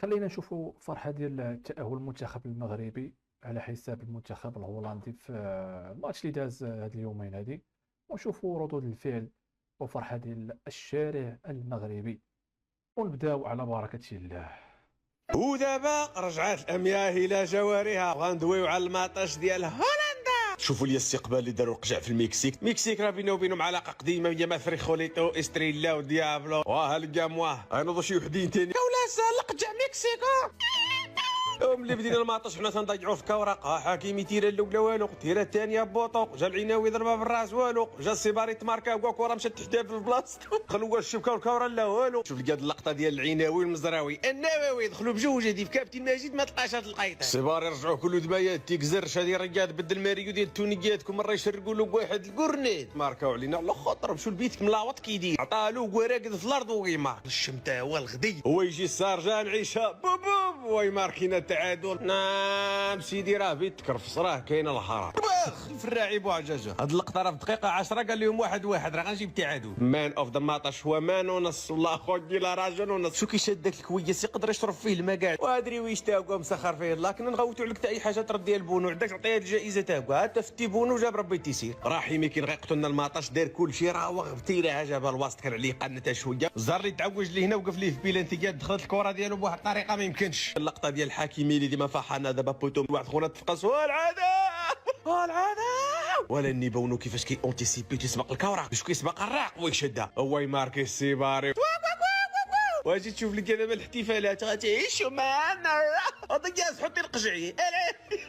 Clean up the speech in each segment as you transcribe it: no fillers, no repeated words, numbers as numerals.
خلينا نشوفوا فرحة ديال تأهل المنتخب المغربي على حساب المنتخب الهولندي في الماتش اللي داز هاد اليومين هادي، ونشوفوا ردود الفعل وفرحة ديال الشارع المغربي. ونبداو على بركة الله. ودابا رجعت الامياه الى جوارها، غندويو على المطاش ديال هولندا. شوفوا لي الاستقبال اللي داروا القجع في المكسيك راه بينه وبينهم علاقه قديمه ديال فريخوليتو استريلا وديابلو واه الكاموا غنوضوا شي وحدين تاني ولا القجع مكسيكو. ملي بدينا الماطش حنا تنضيعوا في كورق، حكيمي تيرا الاولى والو، تيرا الثانيه بوطو، جا العناوي ضربها بالراس والو، جا السيباري تماركا هو كره مشات تحتها في بلاصتو، خلوا الشبكه والكوره لا والو. شوف لقى اللقطه ديال العناوي والمزراوي النووي دخلوا بجوج هادي في كابتن ماجد ما تلقاش هاد القيطه. السيباري رجعوا كل دمايات تيكزر شادي رقاد بدل ماريو ديال التونيات مره يشرقوا له بواحد الكورنيت ماركاو علينا على خاطر مشوا لبيتك ملاوط كيدير عطاه له راقد في الارض ويمار الشمتا هو الغدي هو يجي السارجه نعيشها بوب ويماركينا التعادل. نعم سيدي راه بيتكر في صراه كاينه الحراره في الراعي بوعجاجه. هاد اللقطه راه في دقيقه 10 قال لهم واحد راه غنجيب تعادل. مان اوف ذا ماطاش هو مان ونص والله خويا لا راجل ونص. شو كيشاد داك الكويس يقدر يشرب فيه الماء كاع وادري ويش تاكو مسخر فيه الله. كنا نغوتوا عليك حتى اي حاجه ترد ديال بونو عندك تعطيها الجائزه تاكو حتى فتي بونو جاب ربي تيسير راحي كي غيقتل لنا الماطاش دار كلشي راوغ بتيرها جابها الوسط كان عليه قنتها شويه زار لي تعوج لي هنا وقف ليه في بيلانتي دخلت الكره ديالو بواحد الطريقه ما يمكنش. اللقطه ديال الحكيمي اللي ديما فاحنا دابا بوتو واحد خونا تفقس والعاده ولا نيبونو كيفاش كي اونتيسيبي تسبق الكره باش كيسبق الراق ويشدها هو يماركي السيباري. واجي تشوف لك دابا الاحتفالات غتعيشوا معنا ضياز حطي القجعي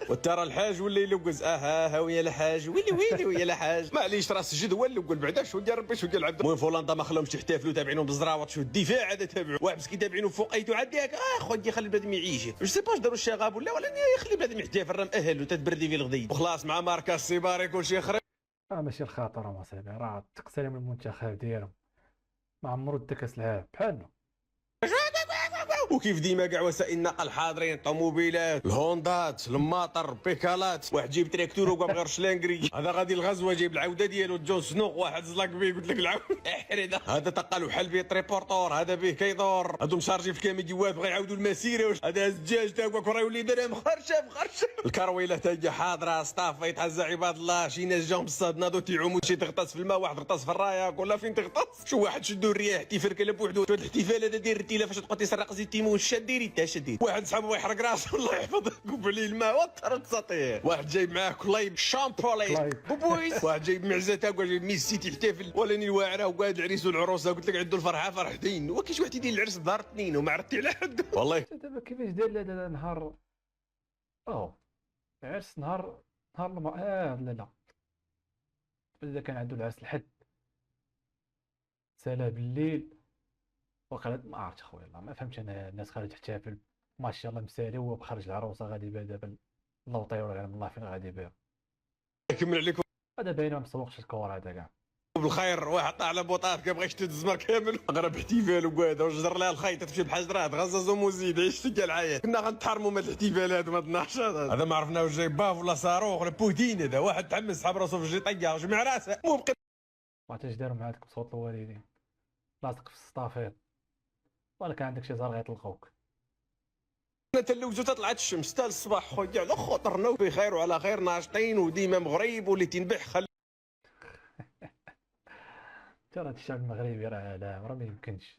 وترى الحاج ولا يلوز ها ويا الحاج ويلي ويا الحاج معليش راه سجد هو اللي قول بعدا شو ديال ربي شو ديال العبد. المهم فولندا ما خلاهمش يحتفلوا تابعينهم بالزراوط شو الدفاع عاد تابعوا واحد مسكين تابعينه فوقيتو عاد ياك خويا خلي بنادم يعيش جو سي باش داروا الشغاب ولا يخلي بنادم يحتفل راه مأهل وتتبردي في الغدي وخلاص مع ماركا السيباري كلشي خرب. ماشي الخاطر مصاحبي، راه تقسيم من المنتخب ديالهم ما عمرو دا كاس العالم بحالنا. وكيف ديما كاع وسائل النقل حاضرين الطوموبيلات الهوندات الماطر بيكالات واحد جيب تراكتور وقام غير شلانكري هذا غادي الغزوه جايب العوده ديالو جون سنو واحد زلاك بيه قلت لك العود احرد هذا تقال وحل بيه تريبورتور هذا به كيدور هادو مشارجين في كاميديوات بغا يعاودوا المسيره هذا الزجاج تا هو كره يولي دار مخرشه الكرويله تا هي حاضره صطافه يتعزى عباد الله شي ناس جاهم بالصاد ناضوا تيعوموا شي تغطس في الماء واحد غطس في الرايق ولا فين تغطس شو واحد شدوا الرياح تيفركل بوحدو هذا الاحتفال هذا ديال الرتيله فاش تبقى تسرق زيت تيمون شديري تا شديد واحد صاحبو يحرق راسه الله يحفظه كب عليه الماء وطر تسطيح واحد جايب معاه كلايب شامبولي بوبويس واحد جايب معزه تاكو جايب ميسي تحتفل ولاني الواعره وقاعد العريس والعروسه قلت لك عندو الفرحه فرحتين وكاش واحد يدير العرس بدار اثنين وما عرفتي على حد والله. دابا كيفاش داير هذا نهار عرس نهار لا اذا كان عنده العرس الحد سالا بالليل وقالت ما عرفتش خويا الله ما فهمتش انا الناس خارج تحتفل ما شاء الله مسالي وهو بخرج العروسه غادي بها دابا الله وطيور على الله فين غادي بها كمل عليكم هذا باين ما مسوقش الكور هذا كاع بالخير واحد طلع على بوطات كيبغي يشتد الزمر كامل غرب احتفال وكذا وجر لها الخيط تمشي بحجرات غزه ومزيد عيش تلقى العيال كنا غنتحرموا من الاحتفالات وما 12 هذا ما عرفناش جاي باف ولا صاروخ ولا بوتين هذا واحد تحمس سحب راسه في الجيطيه جمع راسه مو بقي ما عرفتش داروا معاك بصوت الوالدين لاصق في السطافيط ولا كان عندك شي زهر غيطلقوك. تلوزو طلعت الشمس تا الصباح خويا على خاطرنا بخير وعلى خير ناشطين وديما مغريب واللي تنبح خلي ترى الشعب المغربي راه لا ما يمكنش